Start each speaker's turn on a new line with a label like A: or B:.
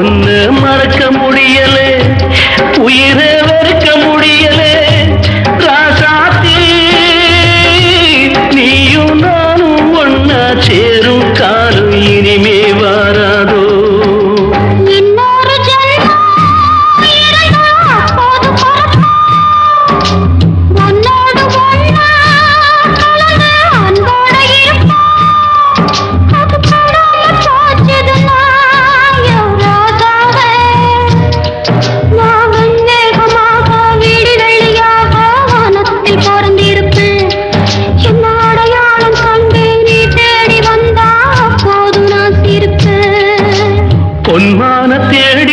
A: ஒன்னு மறக்க முடியலே, உயிரை வெறுக்க முடியலே. ராசாத்தி நீயும் நானும் ஒன்னா சேரும் காலம் இனிமே வாராதோ. பொன்மான தேடி